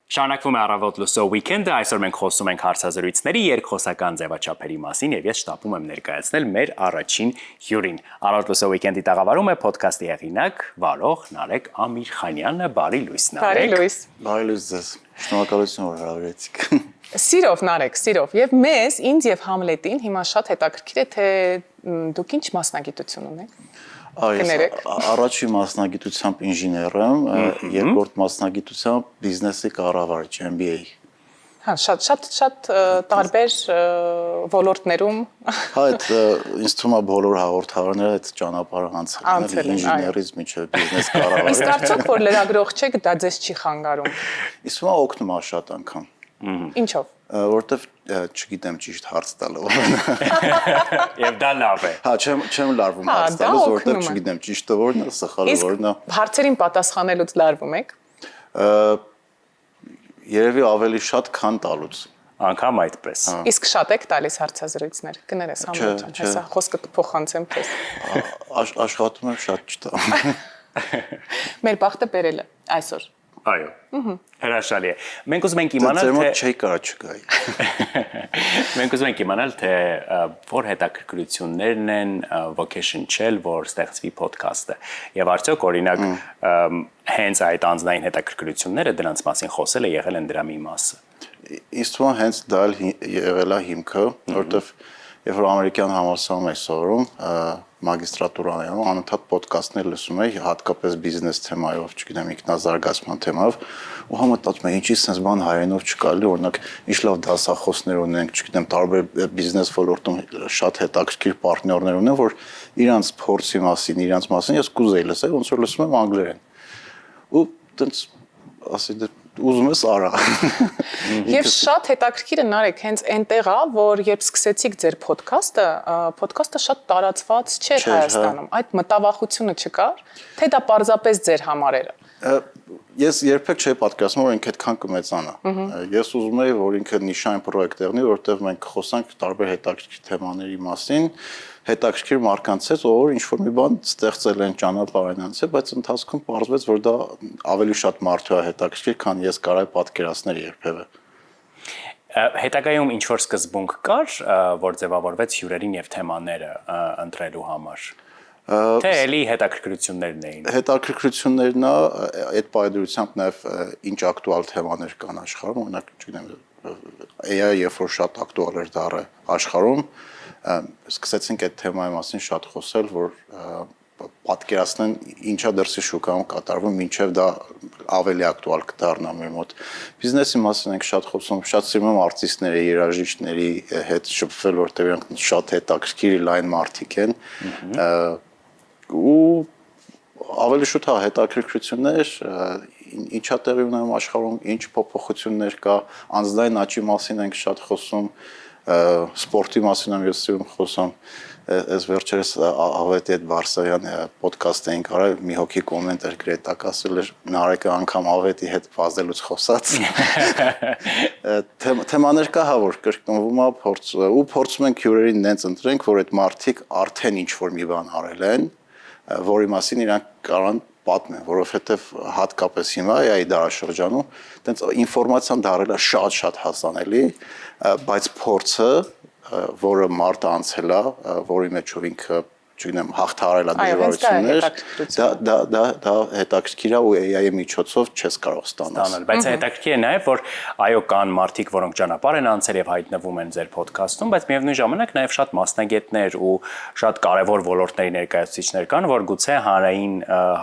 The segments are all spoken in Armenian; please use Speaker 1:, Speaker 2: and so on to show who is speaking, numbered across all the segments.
Speaker 1: Շարունակվում է առավոտ լուսո weekend-ը, այսօր մենք խոսում ենք հարցազրույցների երկխոսական ձևաչափերի մասին եւ ես շտապում եմ ներկայացնել մեր առաջին հյուրին։ Առավոտ լուսո weekend-ի տաղավարում է podcast-ի հեղինակ, վարող Նարեկ Ամիրխանյանը, բարի լույս Նարեկ։
Speaker 2: Բարի լույս։
Speaker 3: Բարի լույս ձեզ։ Շնորհակալություն որ հրավիրեցիք։
Speaker 2: Սիրով Նարեկ, սիրով։ Եվ մեզ, ինձ եւ Համլետին հիմա շատ հետաքրքիր է թե դուք ինչ մասնագիտություն ունեք։
Speaker 3: Առաջին մասնագիտությամբ ինժեներ եմ, երկրորդ մասնագիտությամբ բիզնեսի կառավարիչ MBA։
Speaker 2: Հա, շատ տարբեր ոլորտներում։
Speaker 3: Հա, ինձ թվում է բոլոր հաղորդավարները այդ ճանապարհը անցել են, ինժեներից մինչև բիզնես կառավարիչ։
Speaker 2: Իսկ արդյոք որ լրագրող չեք, դա ձեզ չի խանգարում։
Speaker 3: Իսկ հիմա օգնում է շատ անգամ։
Speaker 2: Ինչով։
Speaker 3: Որտեվ չգիտեմ ճիշտ հարց տալով։
Speaker 1: Եվ դա լավ է։
Speaker 3: Հա, չեմ լարվում հարց տալուց, որտեվ չգիտեմ ճիշտը որն է, սխալը որն է։
Speaker 2: Իսկ հարցերին պատասխանելուց լարվում եք։
Speaker 3: Երևի ավելի շատ, քան տալուց։
Speaker 1: Անկամ այդպես։
Speaker 2: Իսկ շատ եք տալիս հարցազրույցներ։ Կներես Համլետ, հեսա խոսքը կփոխանցեմ քեզ։
Speaker 3: Աշխատում եմ շատ չտամ։
Speaker 2: Մեր բախտը բերել է այսօր։
Speaker 1: Այո։ Հրաշալի է։ Մենք ուզում ենք իմանալ,
Speaker 3: թե չէի կարա չգայի։
Speaker 1: Մենք ուզում ենք իմանալ, թե որ հետաքրքրություններն են vocation չել, որ ստեղծվի podcast-ը։ Եվ արդյոք օրինակ հենց այդ անձնային հետաքրքրությունները դրանց մասին խոսելը եղել են դրա մի մասը։
Speaker 3: Ինձ թվում է հենց դա եղել է հիմքը, որովհետև երբ որ ամերիկյան համալսարանում էի սովորում, մագիստրատուրաներում անընդհատ ոդկասթներ լսում էի, հատկապես բիզնես թեմայով, չգիտեմ, ինքնազարգացման թեմայով, ու համոզվում եմ, ինչի sense բան հայերենով չկա, օրինակ, ինչ լավ դասախոսներ ունենք, չգիտեմ, տարբեր բիզնես ոլորտում շատ հետաքրքիր պարտներներ ունեն, որ իրանց փորձի մասին, իրանց մասին ես կուզեի լսել, ոնց որ լսում եմ անգլերեն։ Ու տենց ասի ուզում ես արա։
Speaker 2: Եվ շատ հետաքրքիրը Նարեկ հենց այնտեղ է, որ երբ սկսեցիք ձեր ոդքասթը շատ տարածված չէր Հայաստանում։ Այդ մտավախությունը չկար, թե դա պարզապես ձեր համար էր։
Speaker 3: Ես երբեք չէի պատկերացնում, որ ինքը այդքան կմեծանա։ Ես ուզում էի, որ ինքը նիշային պրոյեկտ եղնի, որտեղ մենք խոսանք տարբեր հետաքրքիր թեմաների մասին, հետաքրքիր մարդկանց հետ, որ ինչ-որ մի բան ստեղծել են, ճանապարհ են անցել, բայց ընթացքում պարզվեց, որ դա ավելի շատ մարդու է հետաքրքիր, քան ես կարայի պատկերացնել երբևէ։
Speaker 1: Հետագայում ինչ-որ սկզբունք կար, որ ձևավորվեց հյուրերին եւ թեմաները ընտրելու համար։ Թե էլի հետաքրքրություններն էին։
Speaker 3: Հետաքրքրություններն է, այդ պայմանությամբ նաև ինչ ակտուալ թեմաներ կան աշխարհում, օրինակ, չգիտեմ, AI-ը երբ որ շատ ակտուալ էր դառը աշխարհում, սկսեցինք այդ թեմայի մասին շատ խոսել, որ պատկերացնեն ինչա դրսի շուկայում կատարվում, մինչև դա ավելի ակտուալ կդառնա մեր մոտ։ Բիզնեսի մասին ենք շատ խոսում, շատ սիրում եմ արտիստների, երաժիշտների հետ շփվել, որտեղ իրանք շատ հետաքրքիր լայն մարդիկ են։ Ու ավելի շուտ հետաքրքրություններ, ինչա տեղի ունենում աշխարհում, ինչ փոփոխություններ կա, անձնային աճի մասին ենք շատ խոսում, սպորտի մասին եմ ես սիրում խոսում, այս վերջերս Ավետի հետ Վարսավյան ոդկաստ էինք արել, մի հոգի կոմենտ էր գրետակ ասել էր Նարեկը անգամ Ավետի հետ վազելուց խոսած։ Թեմաներ կա, հա, որ կրկնվում է, ու փորձում ենք հյուրերին նենց ընտրենք, որ այդ մարդիկ արդեն ինչ-որ մի բան արել են, որի մասին իրանք կարան պատմեն, որովհետև հատկապես հիմա AI դարաշրջանում տենց ինֆորմացիան դարել է շատ հասանելի, բայց փորձը, որը մարդը անցել է, որի մեջով ինքը, չգիտեմ, հաղթահարել է դժվարություններ, դա հետաքրքիր է ու AI-ի միջոցով չես կարող ստանալ։
Speaker 1: Բայց հետաքրքիր է նաև, որ այո, կան մարդիկ, որոնք ճանապարհ են անցել եւ հայտնվում են ձեր ոդքասթում, բայց միևնույն ժամանակ նաև շատ մասնագետներ ու շատ կարևոր ոլորտների ներկայացուցիչներ կան, որ գուցե հանրային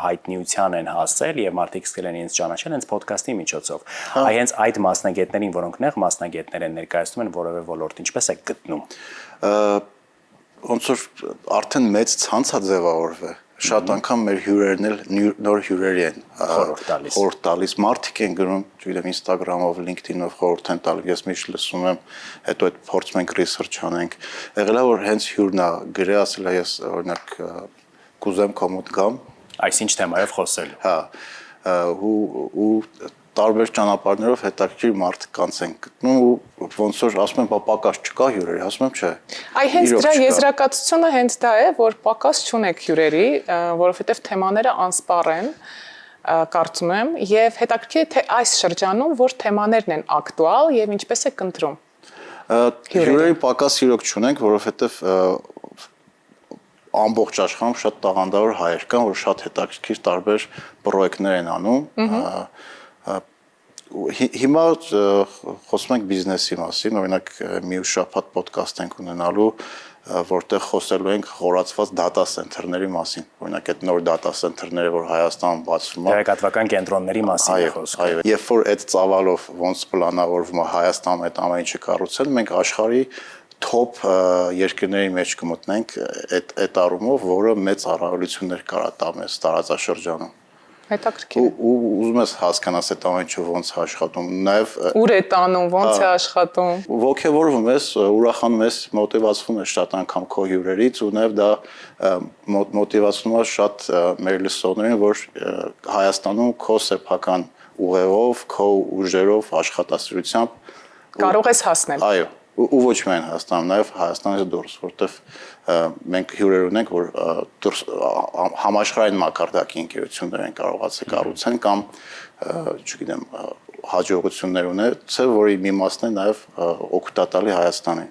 Speaker 1: հայտնիության են հասել եւ մարդիկ սկսել են իրենց ճանաչել հենց ոդքասթի միջոցով։ Այ հենց այդ մասնագետներին, որոնք նեղ մասնագետներ են ներկայացնում են որևէ ոլորտ, ինչպես է գտնում։ Ոնց
Speaker 3: որ արդեն մեծ ցանց է ձևավորվել։ Շատ անգամ մեր հյուրերն էլ նոր հյուրերի են խորհուրդ տալիս, մարդիկ են գրում, չգիտեմ, Instagram-ով, LinkedIn-ով խորհուրդ են տալիս, ես միշտ լսում եմ, հետո այդ փորձում ենք research անենք։ Եղել է որ հենց հյուրն է գրել, ասել է ես օրինակ կուզեմ քո մոտ գամ,
Speaker 1: այսինչ թեմայով խոսել։
Speaker 3: Հա, ու տարբեր ճանապարհներով հետաքրքիր մարդկանց են գտնում ու ոնց որ ասում են, պակաս չկա հյուրերի, ասում եմ, չէ։
Speaker 2: Այ հենց դրա եզրակացությունը հենց դա է, որ պակաս չունեք հյուրերի, որովհետև թեմաները անսպառ են, կարծում եմ, եւ հետաքրքիր է թե այս շրջանում որ թեմաներն են ակտուալ եւ ինչպես է կընտրում։
Speaker 3: Հյուրերի պակաս իրոք չունենք, որովհետեւ ամբողջ աշխարհում շատ տաղանդավոր հայեր կան, որ շատ հետաքրքիր տարբեր պրոյեկտներ են անում։ Հիմա խոսում ենք բիզնեսի մասին, օրինակ մի շաբաթ ոդկաստ ենք ունենալու, որտեղ խոսելու ենք խորացված դատա սենթերների մասին։ Օրինակ այդ նոր դատա սենթերները, որ Հայաստանում բացվում են,
Speaker 1: տեղեկատվական կենտրոնների մասին է խոսքը։
Speaker 3: Այո, երբ որ այդ ծավալով ոնց պլանավորվում է Հայաստանում այդ ամեն ինչը կառուցել, մենք աշխարհի top երկրների մեջ կմտնենք այդ առումով, որը մեծ առավելություններ կարա տա մեզ տարածաշրջանում։
Speaker 2: Հետաքրքիր։
Speaker 3: Ու ուզում ես հասկանաս այդ ամեն ինչը ոնց է աշխատում, նաև
Speaker 2: ուր է տանում, ոնց է աշխատում։
Speaker 3: Ոգևորվում ես, ուրախանում ես, մոտիվացվում ես շատ անգամ քո հյուրերից ու նաև դա մոտիվացնում է շատ մեր լսողներին, որ Հայաստանում քո սեփական ուղեղով, քո ուժերով, աշխատասիրությամբ
Speaker 2: կարող ես հասնել։
Speaker 3: Այո, ու ոչ միայն Հայաստանում, նաև Հայաստանից դուրս, որտեղ մենք հյուրեր ունենք, որ համաշխարհային մակարդակի ընկերություններ են կարողացել կառուցեն կամ, չգիտեմ, հաջողություններ ունեցել, որի մի մասն է նաև օգտատալի Հայաստանին։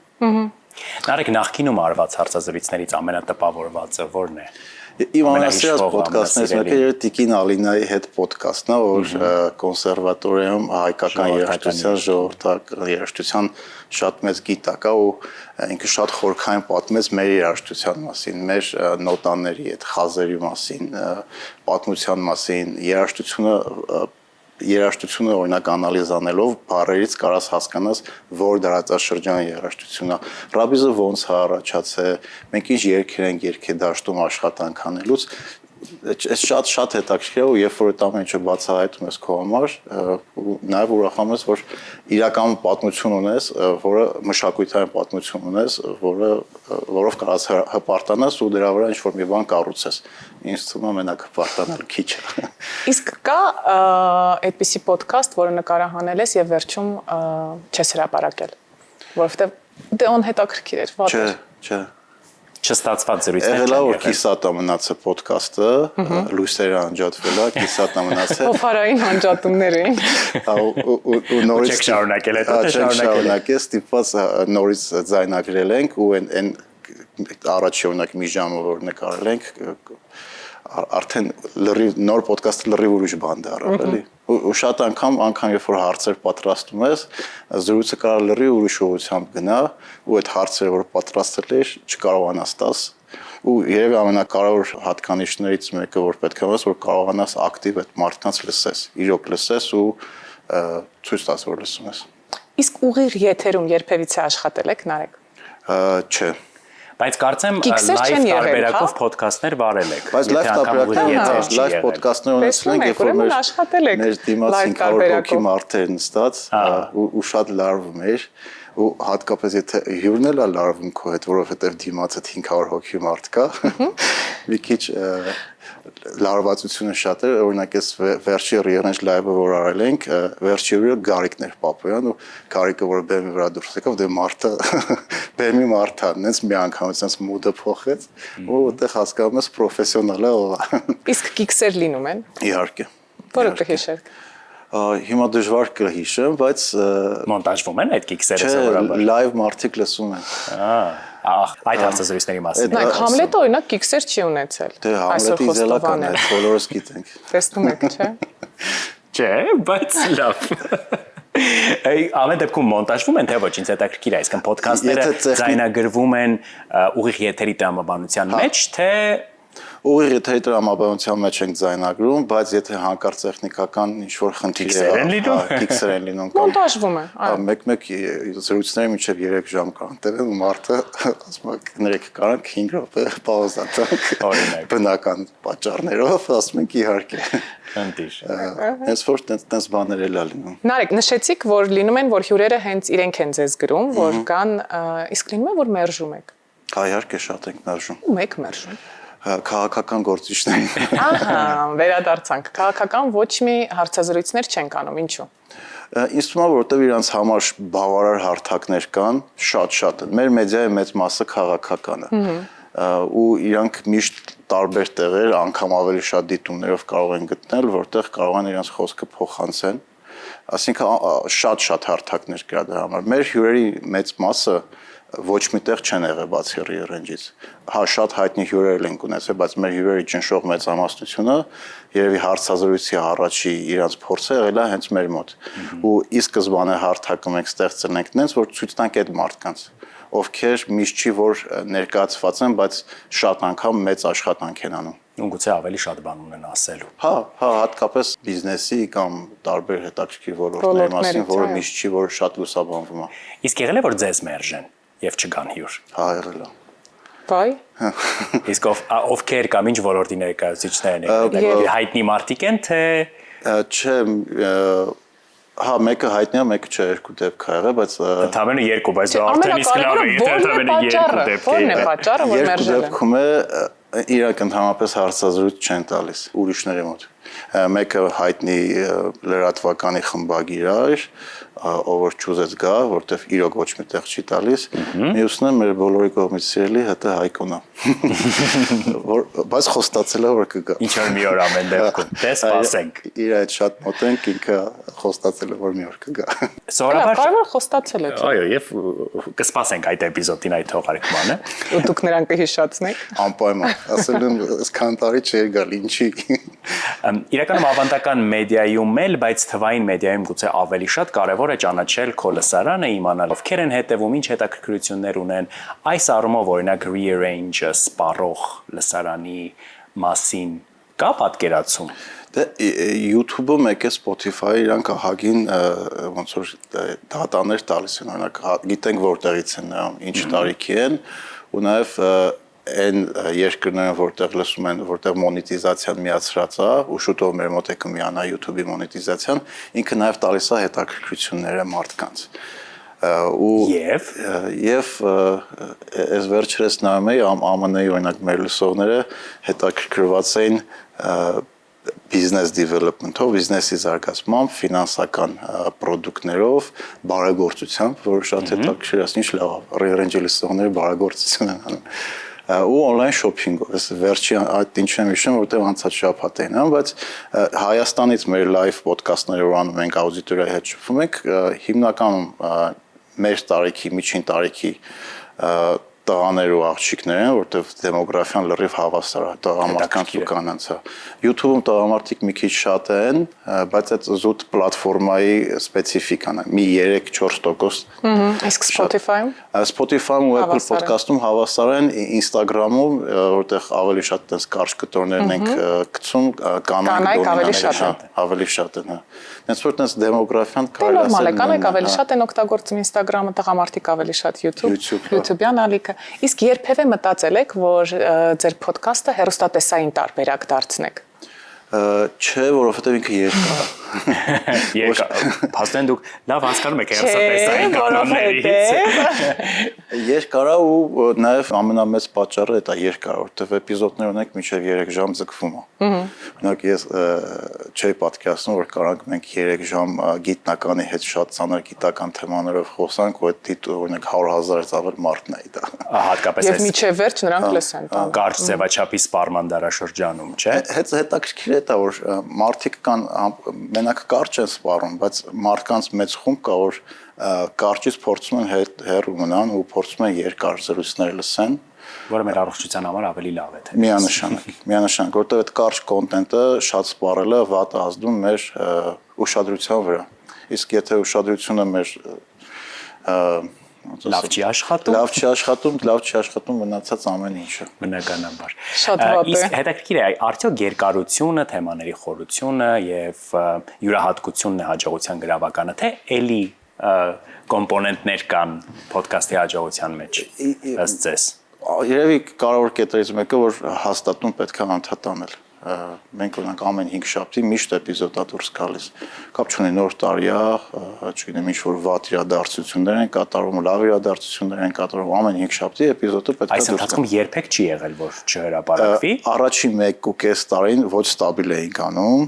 Speaker 1: Նարեկ նախկինում արված հարցազրույցներից ամենատպավորվածը ո՞րն է։
Speaker 3: Իմ ամենասիրած ոդկասթներից մեկը էր Տիկին Ալինայի հետ ոդկասթն է, որ կոնսերվատորիայում հայկական երաժշտության ժողովրդական երաժշտության շատ մեծ գիտակ է ու ինքը շատ խորքային պատմեց մեր երաժշտության մասին, մեր նոտաների այդ խազերի մասին, պատմության մասին, երաժշտությունը օրինակ անալիզ անելով բառերից կարաս հասկանաս որ դարաշրջանի երաժշտությունն է ռաբիզը ոնց է առաջացել մենք ինչ երգեր ենք երգել դաշտում աշխատանք անելուց շատ հետաքրքիր է ու երբ որ այդ ամեն ինչը բացահայտում ես քո համար ու նաև ուրախանում ես որ իրական պատմություն ունես որը մշակութային պատմություն ունես որով կարաս հպարտանաս ու դրա վրա ինչ-որ մի բան կառուցես ինձ թվում է մենակ հպարտանալ քիչ է
Speaker 2: Իսկ կա այդպիսի ոդկասթ, որը նկարահանել ես եւ վերջում չես հրապարակել, որովհետեւ դե on հետաքրքիր էր, վատ էր։
Speaker 3: Չէ
Speaker 1: Չստացված զրույցներ
Speaker 3: Եղել է որ կիսատ ամնացը ոդկասթը լույսերը անջատվել է կիսատ ամնացը
Speaker 2: Փոփարային անջատումներ էին
Speaker 3: ու նորից
Speaker 1: շարունակել է
Speaker 3: շարունակել ստիպված նորից ձայնագրել ենք ու այն առաջի օրինակ մի ժամը որ նկարել ենք արդեն նոր ոդկասթը լրիվ ուրիշ բան դառավ էլի ու շատ անգամ երբ որ հարցեր պատրաստում ես զրույցը կարող լրիվ ուրիշ ուղղությամբ գնա ու այդ հարցերը որ պատրաստել ես չկարողանաս տաս ու երևի ամենակարևոր հատկանիշներից մեկը որ պետք է ունես որ կարողանաս ակտիվ այդ մարդկանց լսես իրոք լսես ու ցույց տաս որ լսում ես
Speaker 2: Իսկ ուղիղ եթերում երբևիցե աշխատել եք Նարեկ
Speaker 3: Չէ
Speaker 1: Բայց կարծեմ լայվ տարբերակով ոդկասթներ վարել եք։
Speaker 3: Բայց լայվ տարբերակով լայվ ոդկասթներ ունեցել ենք, երբ որ մեր դիմաց 500 հոգի մարդեր նստած ու շատ լարվում էր ու հատկապես եթե հյուրն էլ լարվում քո հետ, որովհետև դիմացը 500 հոգի մարդ կա, մի քիչ լարվածությունը շատ էր, օրինակ այս վերջի ռիերենջ լայվը որ արել ենք, վերջի օրը Գարիկն էր Պապոյան ու Գարիկը որ բեմի վրա դուրս եկավ, դե մարդը բեմի մարդը, նենց մի անգամ այնպես մուդը փոխեց ու այդտեղ հասկանում ես պրոֆեսիոնալ է ով։
Speaker 2: Իսկ գիքսեր լինում են։
Speaker 3: Իհարկե։
Speaker 2: Որը կհիշեք։
Speaker 3: Հիմա դժվար կհիշեմ, բայց
Speaker 1: մոնտաժվում են այդ գիքսերը սովորաբար։
Speaker 3: Լայվ մարդիկ լսում են։
Speaker 1: Այդ հարցազրույցների մասին։
Speaker 2: Նայեք, Համլետը օրինակ գիքսեր չի ունեցել։
Speaker 3: Դե Համլետի իդելական է, բոլորս գիտենք։
Speaker 2: Տեսնում եք, չէ՞։
Speaker 1: Չէ, բայց լավ։ Ամեն դեպքում մոնտաժվում են թե ոչ, ինձ հետաքրքիր է, այսինքն ոդքասթները ձայնագրվում են ուղիղ եթերի տրամաբանության մեջ, թե
Speaker 3: Ուղիղ եթերի տրամաբանության մեջ ենք ձայնագրում, բայց եթե հանկարծ տեխնիկական ինչ-որ խնդիր գիքսեր են լինում
Speaker 2: մոնտաժվում է, այո։
Speaker 3: Մեկ զրույցները մինչև 3 ժամ կան տևեն ու մարդը ասում է կներեք կարանք 5 րոպե պաուզա տանք բնական պատճառներով, ասում ենք իհարկե։
Speaker 1: Ընտիր։
Speaker 3: Հենց որ տենց բաներ էլ լինում։
Speaker 2: Նարեկ, նշեցիք, որ լինում են, որ հյուրերը հենց իրենք են ձեզ գրում, որ կան, իսկ լինում է, որ մերժում եք։
Speaker 3: Իհարկե շատ ենք մերժում։
Speaker 2: Ում եք մերժում։
Speaker 3: Քաղաքական գործիչներին։
Speaker 2: Ահա, վերադարձանք։ Քաղաքական ոչ մի հարցազրույցներ չենք անում, ինչու։
Speaker 3: Ինձ թվում է, որովհետև իրանց համար բավարար հարթակներ կան, շատ։ Մեր մեդիայի մեծ մասը քաղաքական է։ Ու իրանք միշտ տարբեր տեղեր, անգամ ավելի շատ դիտումներով կարող են գտնել, որտեղ կարող են իրենց խոսքը փոխանցեն։ Այսինքն շատ հարթակներ կա դրա համար։ Մեր հյուրերի մեծ մասը ոչ միտեղ չեն եղել բացի Rearrange-ից։ Հա, շատ հայտնի հյուրեր են ունեցել, բայց մեր հյուրերի ճնշող մեծամասնությունը երևի հարցազրույցի առաջի իրենց փորձը եղել է հենց մեր մոտ։ Ու ի սկզբանե հարթակը մենք ստեղծել ենք նենց, որ ցույց տանք այդ մարդկանց, ովքեր միշտ չի որ ներկայացված են, բայց շատ անգամ մեծ աշխատանք են անում։
Speaker 1: Ու գուցե ավելի շատ բան ունեն ասելու։
Speaker 3: Հա, հատկապես բիզնեսի կամ տարբեր հետաքրքիր ոլորտների մասին, որը միշտ չի որ շատ լուսաբանվում է։
Speaker 1: Իսկ եղել է որ ձեզ մերժեն եւ չգան հյուր։
Speaker 3: Հա, եղել է։
Speaker 2: Բայ։
Speaker 1: Իսկ ովքեր կամ ինչ ոլորտի ներկայացուցիչներն են, հայտնի մարդիկ են թե
Speaker 3: Չէ, հա, մեկը հայտնի է, մեկը չէ, երկու դեպք ա եղել, բայց
Speaker 1: ընդամենը երկու, բայց արդեն իսկ լավ է, եթե ընդամենը երկու դեպք է։
Speaker 2: Ո՞րն է պատճառը, որ
Speaker 3: երկու
Speaker 2: մերժել են։
Speaker 3: դեպքում է իրենք ընդհանրապես հարցազրույց չեն տալիս ուրիշների մոտ։ Մեկը հայտնի լրատվականի խմբագիր էր, ով որ չուզեց գա, որտեվ իրոք ոչ մի տեղ չի տալիս։ Մյուսն է մեր բոլորի կողմից սիրելի հետը Հայկոնը։ Բայց խոստացել է որ կգա։
Speaker 1: Ինչ որ մի օր ամեն դեպքում։ Դե սպասենք։
Speaker 3: Իր այդ շատ մոտ ենք, ինքը խոստացել է որ մի օր կգա։
Speaker 1: Սովորաբար
Speaker 2: Կարևոր խոստացել է։
Speaker 1: այո, եւ կսպասենք այդ էպիզոդին այդ թողարկմանը։
Speaker 2: Ու դուք նրան կհիշացնեք։
Speaker 3: Անպայման, ասել եմ, այսքան տարի չէր գալ, ինչի։
Speaker 1: Իրականում ավանդական մեդիայում էլ, բայց թվային մեդիայում գուցե ավելի շատ կարևոր է ճանաչել քո լսարանը, իմանալ ովքեր են հետևում, ինչ հետաքրքրություններ ունեն։ Այս առումով օրինակ Rearrange սպառող լսարանի մասին կա պատկերացում։
Speaker 3: Դե YouTube-ը մեկ է Spotify-ը իրանք ահագին ոնց որ դատաներ տալիս են, օրինակ գիտենք որտեղից են նրան, ինչ տարիքի են, ու նաև այն երկրները որտեղ լսում են, որտեղ մոնետիզացիան միացրած է, ու շուտով մեր մոտ է կմիանա YouTube-ի մոնետիզացիան, ինքը նաև տալիս է հետաքրքրությունները մարդկանց։ Եվ այս վերջերս նայում էի ԱՄՆ-ի օրինակ մեր լսողները հետաքրքրված էին business development-ով, բիզնեսի զարգացմամբ, ֆինանսական պրոդուկտներով, բարեգործությամբ, որ շատ հետաքրքիր է, ինչ լավ է, Rearrange լսողները բարեգործություն են անում։ Ու on-line shopping-ով, ես վերջի այդ ինչ եմ հիշում, որտեղ անցած շաբաթ էին, բայց Հայաստանից մեր live podcast-ները որ անում ենք աուդիտորիայի հետ շփվում ենք, հիմնականում մեր տարիքի, միջին տարիքի տղաներ ու աղջիկներ են, որտեղ դեմոգրաֆիան լրիվ հավասար է, տղամարդկանց ու կանանց։ YouTube-ում տղամարդիկ մի քիչ շատ են, բայց այդ զուտ պլատֆորմայի սպეციფიკան է, մի 3-4%։
Speaker 2: Իսկ Spotify-ում։
Speaker 3: Spotify-ում ու Apple Podcast-ում հավասար են, Instagram-ում, որտեղ ավելի շատ տես կարճ կտորներն ենք գցում, կանայք ավելի շատ են, հա։ Հենց որ տես դեմոգրաֆիան կարելի է ասել։
Speaker 2: Նորմալ է, կանայք ավելի շատ են օգտագործում Instagram-ը, տղամարդիկ ավելի շատ YouTube-յան ալիքը։ Իսկ երբևէ մտածել եք, որ ձեր podcast-ը հեռուստատեսային տարբերակ դարձնեք։
Speaker 3: Չէ, որովհետև ինքը երկար է։
Speaker 1: Փաստորեն դուք լավ հասկանում եք հեռուստատեսային կանոններից։
Speaker 3: Երկար է ու նաև ամենամեծ պատճառը դա երկար, որովհետև էպիզոդներ ունենք մինչև 3 ժամ ձգվում է։ Օրինակ ես չէի պատկերացնում, որ կարանք մենք 3 ժամ գիտնականի հետ շատ ծանր գիտական թեմաներով խոսանք, ու այդ օրինակ 100,000-ից ավել մարդն է դա։
Speaker 1: Հատկապես
Speaker 2: Եվ միջև վերջ նրանք լսեն տան։
Speaker 1: Կարճ ձևաչափի սպառման դարաշրջանում, չէ։
Speaker 3: Հետաքրքիր է դա, որ մարդիկ կան մենակ կարճ են սպառում, բայց մարդկանց մեծ խումբ կա, որ կարճից փորձում են հեռու մնան ու փորձում են երկար զրույցներ լսեն,
Speaker 1: որը մեր առողջության համար ավելի լավ է թե։
Speaker 3: Միանշանակ, որտեղ այդ կարճ կոնտենտը շատ սպառելը վատ է ազդում մեր ուշադրության վրա։ Իսկ եթե ուշադրությունը մեր
Speaker 1: լավ չի աշխատում,
Speaker 3: լավ չի աշխատում մնացած ամեն ինչը։
Speaker 1: Բնականաբար։
Speaker 2: Շատ վատ է։
Speaker 1: Իսկ հետաքրքիր է, արդյոք երկարությունը, թեմաների խորությունը եւ յուրահատկությունն է հաջողության գրավականը, թե էլի կոմպոնենտներ կան podcast-ի հաջողության մեջ ըստ ձեզ։
Speaker 3: Երևի կարևոր կետերից մեկը, որ հաստատում պետք է անդադ անել։ Մենք օրինակ ամեն 5 շաբթի միշտ էպիզոդ է դուրս գալիս։ Կապ չունի նոր տարի է, չգիտեմ ինչ որ վատ իրադարձություններ են կատարվում, լավ իրադարձություններ են կատարվում, ամեն 5 շաբթի էպիզոդը պետք է
Speaker 1: Այս ընթացքում երբեք չի եղել, որ չհրապարակվի։
Speaker 3: Առաջին 1.5 տարին ոչ ստաբիլ էինք անում,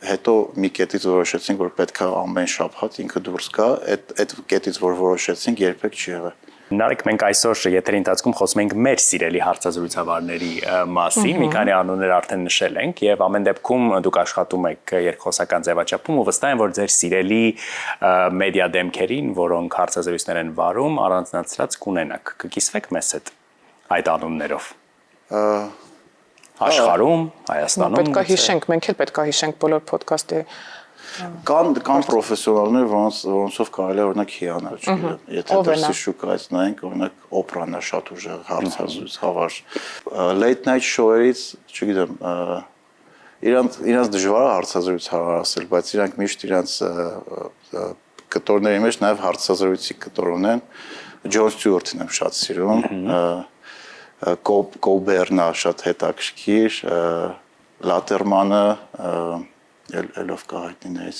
Speaker 3: հետո մի կետից որոշեցինք, որ պետք է ամեն շաբաթ ինքը դուրս գա, այդ կետից որ որոշեցինք երբեք չի եղել։
Speaker 1: Նարեկ, մենք այսօր եթերի ընթացքում խոսում ենք մեր սիրելի հարցազրույցավարների մասին, մի քանի անուններ արդեն նշել ենք եւ ամեն դեպքում դուք աշխատում եք երկխոսական ձևաչափում ու վստահ եմ, որ ձեր սիրելի մեդիա դեմքերին, որոնք հարցազրույցներ են վարում, առանձնացրած կունենաք։ Կկիսվեք մեզ հետ այդ անուններով։ Աշխարհում, Հայաստանում։
Speaker 2: Պետք է հիշենք, մենք էլ պետք է հիշենք բոլոր ոդքասթի
Speaker 3: Կան պրոֆեսիոնալներ, որոնցով կարելի է օրինակ հիանալ, չգիտեմ, եթե դրսի շուկայից նայենք, օրինակ Օպրան է շատ ուժեղ հարցազրույցավար, late night show-երից, չգիտեմ, իրանց դժվար է հարցազրույցավար ասել, բայց իրանք միշտ իրանց կտորների մեջ նաև հարցազրույցի կտոր ունեն, Ջոն Ստյուարտին եմ շատ սիրում, Կոլբերնը շատ հետաքրքիր, Լատերմանը ելով կա հայտնիներից։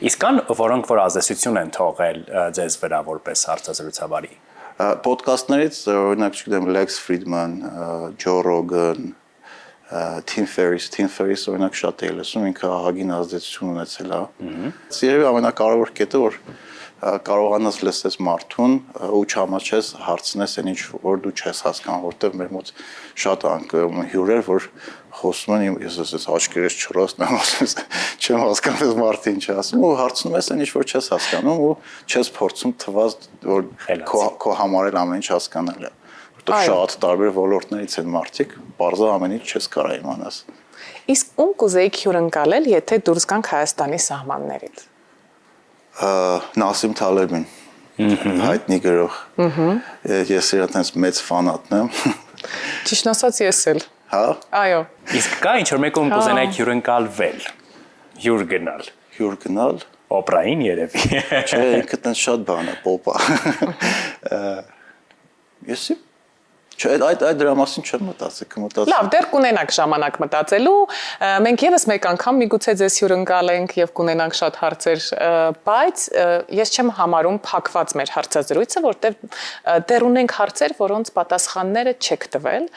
Speaker 1: Իսկ կան որոնք որ ազդեցություն են թողել ձեզ վրա որպես հարցազրույցավարի։
Speaker 3: Պոդքասթներից օրինակ չգիտեմ Lex Fridman, Joe Rogan, Tim Ferriss օրինակ շատ է լսում, ինքը ահագին ազդեցություն ունեցել է։ Երևի ամենակարևոր կետը որ կարողանաս լսես մարդուն ու չհամաչես հարցնես այն ինչ որ դու չես հասկանում, որտեղ մեր մոտ շատ անկում հյուրեր որ խոսում են ես ասես աչքերս չռոսն եմ ասես չեմ հասկանում մարդը ինչ է ասում ու հարցնում ես այն ինչ որ չես հասկանում ու չես փորձում թվաց որ քո համար էլ ամեն ինչ հասկանալ է որտեղ շատ տարբեր ոլորտներից են մարդիկ բարձր ամեն ինչ չես կարող իմանաս
Speaker 2: Իսկ ում կուզեիք հյուրընկալել եթե դուրս գանք Հայաստանի սահմաններից
Speaker 3: Նասիմ Թալեբին հայտնի գրող ես իր այդպես մեծ ֆանատն եմ
Speaker 2: Ճիշտ ասած ես էլ
Speaker 3: Հա
Speaker 1: Այո Իսկ կա ինչ որ մեկում կուզենայիք հյուրընկալվել հյուր գնալ Օպրային երևի
Speaker 3: Չէ ինքը տենց շատ բան է պոպա Եսի Չէ, այդ դրա մասին չեմ մտածել,
Speaker 2: Լավ, դեռ կունենանք ժամանակ մտածելու, մենք եւս մեկ անգամ միգուցե ձեզ հյուրընկալենք եւ կունենանք շատ հարցեր, բայց ես չեմ համարում փակված մեր հարցազրույցը, որտեղ դեռ ունենք հարցեր, որոնց պատասխանները չեք տվել,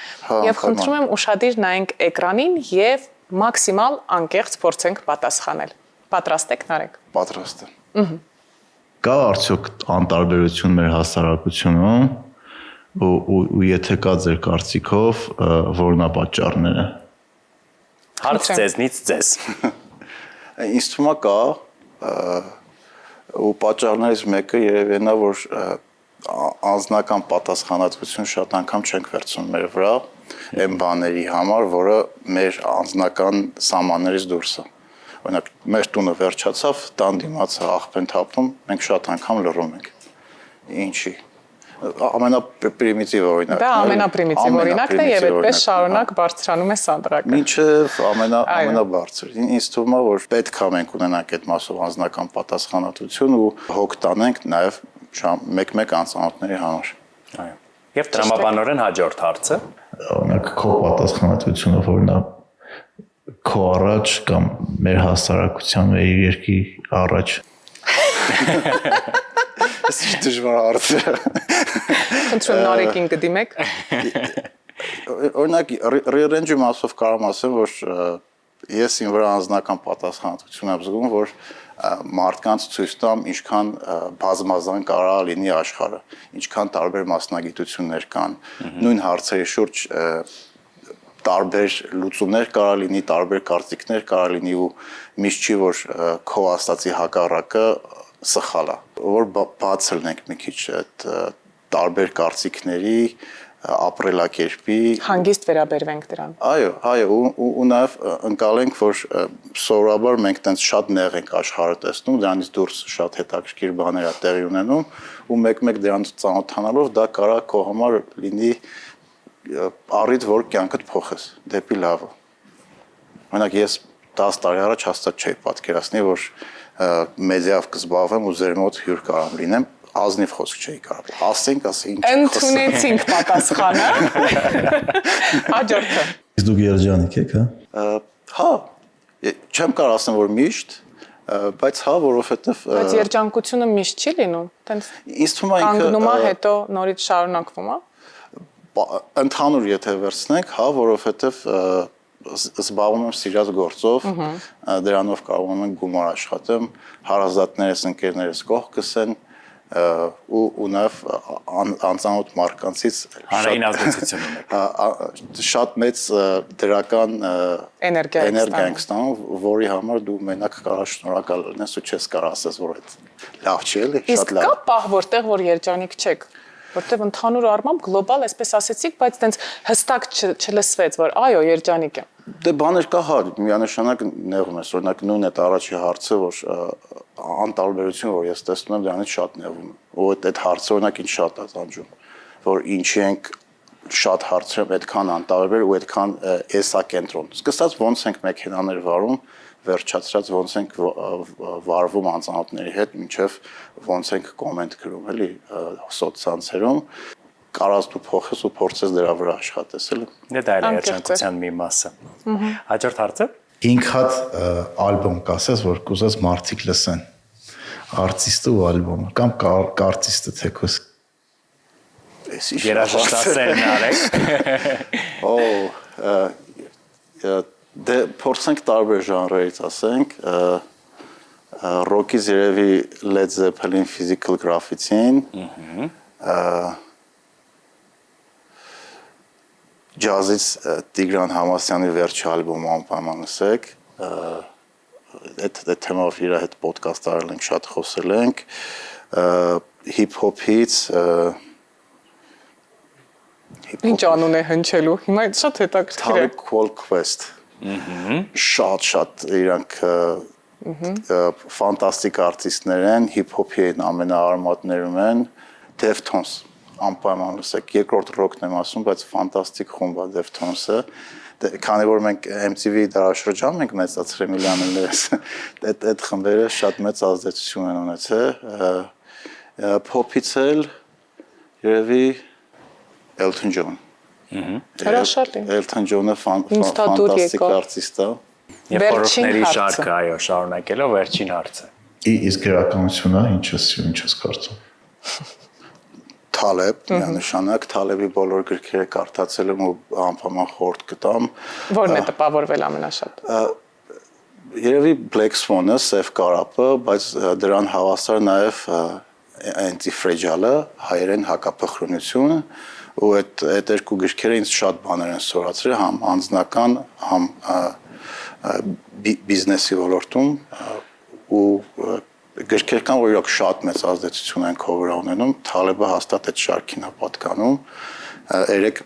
Speaker 2: եւ խնդրում եմ ուշադիր նայենք էկրանին եւ մաքսիմալ անկեղծ փորձենք պատասխանել։ Պատրաստ եք, Նարեկ։
Speaker 3: Պատրաստ եմ։ Կա արդյոք անտարբերություն մեր հասարակությունում ու եթե կա ձեր կարծիքով որն է պատճառները
Speaker 1: Հարց ձեզնից ձեզ
Speaker 3: Ինձ թվում է կա ու պատճառներից մեկը երևի նա որ անձնական պատասխանատվություն շատ անգամ չենք վերցնում մեր վրա այն բաների համար որը մեր անձնական սահմաններից դուրս է օրինակ մեր տունը վերջացավ տան դիմաց աղբեն թափում մենք շատ անգամ լռում ենք ինչի ամենապրիմիտիվ օրինակն է։
Speaker 2: Դա ամենապրիմիտիվ օրինակն է եւ այդպես շարունակ բարձրանում է սանդրակը։
Speaker 3: Մինչեւ ամենաբարձր։ Ինձ թվում է որ պետք է մենք ունենանք այդ մասով անձնական պատասխանատվություն ու հոգ տանենք նաեւ մեկ-մեկ անծանոթների համար։
Speaker 1: Այո։ Եվ տրամաբանորեն հաջորդ հարցը։
Speaker 3: Օրինակ քո պատասխանատվությունը որն է քո առաջ կամ մեր հասարակության մեր երկրի առաջ։ Ես դժվար հարց է։
Speaker 2: Խնդրում Նարեկին կդիմեք։
Speaker 3: Օրինակ ռեյնջի մասով կարող եմ ասեմ, որ ես ինձ վրա անձնական պատասխանատվություն եմ զգում, որ մարդկանց ցույց տամ ինչքան բազմազան կարող է լինի աշխարհը, ինչքան տարբեր մասնագիտություններ կան, նույն հարցերի շուրջ տարբեր լուծումներ կարող լինի, տարբեր կարծիքներ կարող լինի ու միշտ չի որ քո աստածի հակառակը սխալ է, որ բաց լնենք մի քիչ այդ տարբեր կարծիքների ապրելակերպի
Speaker 2: հանգիստ վերաբերվենք դրան։
Speaker 3: Այո, ու նաև ընկալենք, որ սովորաբար մենք տենց շատ նեղ ենք աշխարհը տեսնում, դրանից դուրս շատ հետաքրքիր բաներ է տեղի ունենում, ու մեկ-մեկ դրանց ծանոթանալով դա կարող քո համար լինի առիթ, որ կյանքդ փոխես դեպի լավը։ Օրինակ ես 10 տարի առաջ հաստատ չէի պատկերացնի, որ մեդիայով կզբաղվեմ ու ձեր մոտ հյուր կարամ լինեմ, ազնիվ խոսք չէի կարող։ Ասենք, ինչ։
Speaker 2: Ընդունեցինք պատասխանը։ Հաջորդը։
Speaker 3: Իսկ դուք երջանիկ եք, հա։ Հա, չեմ կարող ասեմ, որ միշտ, բայց հա, որովհետև
Speaker 2: Բայց երջանկությունը միշտ չի լինում, տենց
Speaker 3: ինձ թվում է
Speaker 2: կանգնում է, հետո նորից շարունակվում է։
Speaker 3: Ընդհանուր եթե վերցնենք, հա, որովհետև զբաղվում եմ սիրած գործով, դրանով կարողանում եմ գումար աշխատեմ, հարազատներս, ընկերներս կողքս են, ու նաև անծանոթ մարկանցից
Speaker 1: Հանրային ազդեցություն ունեք։
Speaker 3: Շատ մեծ դրական
Speaker 2: Էներգիա
Speaker 3: ենք ստանում, որի համար դու մենակ կարաս շնորհակալ լինես ու չես կարող ասես, որ այդ լավ չի էլի, շատ
Speaker 2: Իսկ
Speaker 3: լավ։
Speaker 2: կա պահ, որտեղ որ երջանիկ չեք, որտեղ ընդհանուր առմամբ գլոբալ այսպես ասեցիք, բայց տենց հստակ չլսվեց, որ այո, երջանիկ եմ։
Speaker 3: Դե բաներ կա, հա, միանշանակ նեղում ես, օրինակ նույն այդ առաջի հարցը, որ անտարբերություն, որ ես տեսնում եմ, դրանից շատ նեղում եմ։ Ու այդ հարցը օրինակ ինձ շատ է տանջում, որ ինչի ենք շատ հարցեր այդքան անտարբեր ու այդքան էսակենտրոն։ Սկսած ոնց ենք մեքենաներ վարում, վերջացրած ոնց ենք վարվում անծանոթների հետ, մինչև ոնց ենք կոմենտ գրում, էլի սոցցանցերում, կարաս դու փոխես ու փորձես դրա վրա աշխատես, էլի։
Speaker 1: Դե դա էլ է երջանկության մի մասը։ Հաջորդ հարցը։
Speaker 4: Ինքդ ալբոմ կասես, որ կուզես մարդիկ լսեն։ Արտիստը ու ալբոմը կամ արտիստը թեկուս։
Speaker 1: Երաժշտասերն արեք։
Speaker 3: Դե փորձենք տարբեր ժանրերից ասենք, ռոքից երևի Led Zeppelin Physical Graffiti-ին, ջազից Տիգրան Համասյանի վերջի ալբոմը անպայման լսեք, այդ թեմով իր հետ ոդկաստ արել ենք, շատ խոսել ենք, հիփ-հոփից
Speaker 2: Ինչ անուն է հնչելու։ Հիմա շատ հետաքրքիր է։
Speaker 3: Talib Quest շատ իրանք ֆանտաստիկ արտիստներ են, հիփ-հոփի ամենաարմատներում են, Deftones անպայման լսեք, երկրորդ ռոքն եմ ասում, բայց ֆանտաստիկ խումբ է Deftones-ը, քանի որ մենք MTV դարաշրջանում ենք մեծացրել միլիոներս, այդ խմբերը շատ մեծ ազդեցություն են ունեցել, փոփից էլ երևի Elton John
Speaker 2: Հրաշալի։
Speaker 3: Elton John-ը ֆանտաստիկ արտիստ է։
Speaker 1: Եվ խորհուրդների շարքը, այո, շարունակելով վերջին հարցը։
Speaker 4: Իսկ գրականությունը ինչ ես կարծում։
Speaker 3: Talib, միանշանակ Talib-ի բոլոր գրքերը կարդացել եմ ու անպայման խորհուրդ կտամ։
Speaker 2: Որն է տպավորվել ամենաշատ։
Speaker 3: Երևի Black Swan-ը, Սև կարապը, բայց դրան հավասար նաև Anti-Fragile-ը, հայերեն հակափխրունությունը, ու այդ երկու գրքերը ինձ շատ բաներ են սորացրել, համ անձնական, համ բիզնեսի ոլորտում ու գրքեր կան, որ իրոք շատ մեծ ազդեցություն են քո վրա ունենում, Talib-ը հաստատ այդ շարքին է պատկանում։ Երեք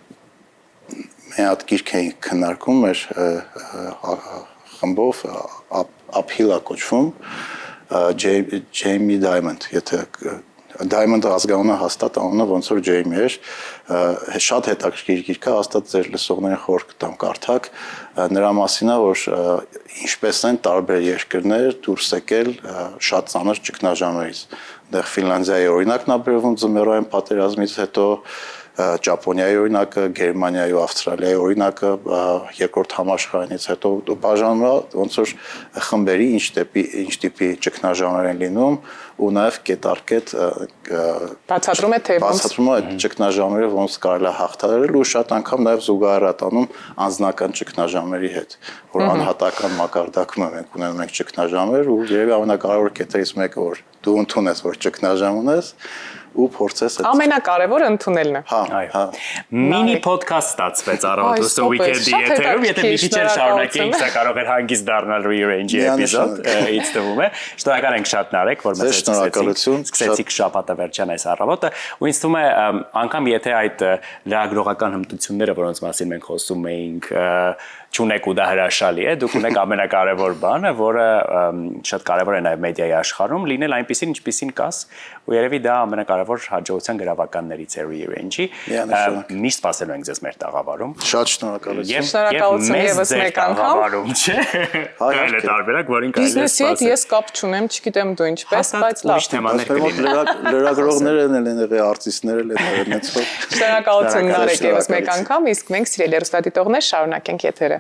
Speaker 3: մի հատ գիրք էինք քննարկում մեր խմբով, Uphill-ը կոչվում, Jamie Dimon, եթե Diamond-ը ազգանունը հաստատ անունը ոնց որ Jamie էր, շատ հետաքրքիր գիրք է, հաստատ ձեր լսողներին խորհուրդ կտամ կարդաք, նրա մասին է, որ ինչպես են տարբեր երկրներ դուրս եկել շատ ծանր ճգնաժամերից։ Այնտեղ Ֆինլանդիայի օրինակն է բերվում ձմեռային պատերազմից հետո, Ճապոնիայի օրինակը, Գերմանիայի ու Ավստրալիայի օրինակը երկրորդ համաշխարհայինից հետո բաժանում է ոնց որ խմբերի ինչ տիպի ճգնաժամեր են լինում ու նաև կետարկետ
Speaker 2: Բացատրում է թե
Speaker 3: բացատրում է այդ ճգնաժամերը ոնց կարելի է հաղթահարել ու շատ անգամ նաև զուգահեռ ատանում անձնական ճգնաժամերի հետ, որ անհատական մակարդակում մենք ունենում ենք ճգնաժամեր ու երևի ամենակարևոր կետերից մեկը որ դու ընդունես որ ճգնաժամ ունես ու փորձես այդ
Speaker 2: ամենակարևորը ընդունելն է։
Speaker 3: Հա։
Speaker 1: Մինի ոդքասթ ստացվեց առավոտը weekend-ի եթերում, եթե մի քիչ էլ շարունակենք, սա կարող է հանգիստ դառնալ Rearrange-ի էպիզոդ, ինձ թվում է։ Շնորհակալ ենք շատ Նարեկ, որ մեզ սկսեցիք շաբաթը վերջան այս առավոտը, ու ինձ թվում է անգամ եթե այդ լրագրողական հմտությունները, որոնց մասին մենք խոսում էինք, չունեք ու դա հրաշալի է, դուք ունեք ամենակարևոր բանը, որը շատ կարևոր է նաև մեդիայի աշխարհում, լինել այնպեսին, ինչպեսին կաս, ու երևի դա ամենակարևոր հաջողության գրավականներից է Rearrange-ի։ Միշտ սպասելու ենք ձեզ մեր տաղավարում։
Speaker 3: Շատ շնորհակալություն։
Speaker 2: Շնորհակալություն եւս մեկ անգամ։
Speaker 1: Չէ։ Այլ է տարբերակ, որին կարելի է
Speaker 2: Բիզնեսի հետ ես կապ չունեմ, չգիտեմ դու ինչպես, բայց լավ։
Speaker 1: թեմաներ կլինեն։
Speaker 3: Լրագրողները են եղել, արտիստները են, այնպես որ
Speaker 2: Շնորհակալություն Նարեկ եւս մեկ անգամ, իսկ մենք սիրելի հեռուստադիտողներ շարունակենք եթերը։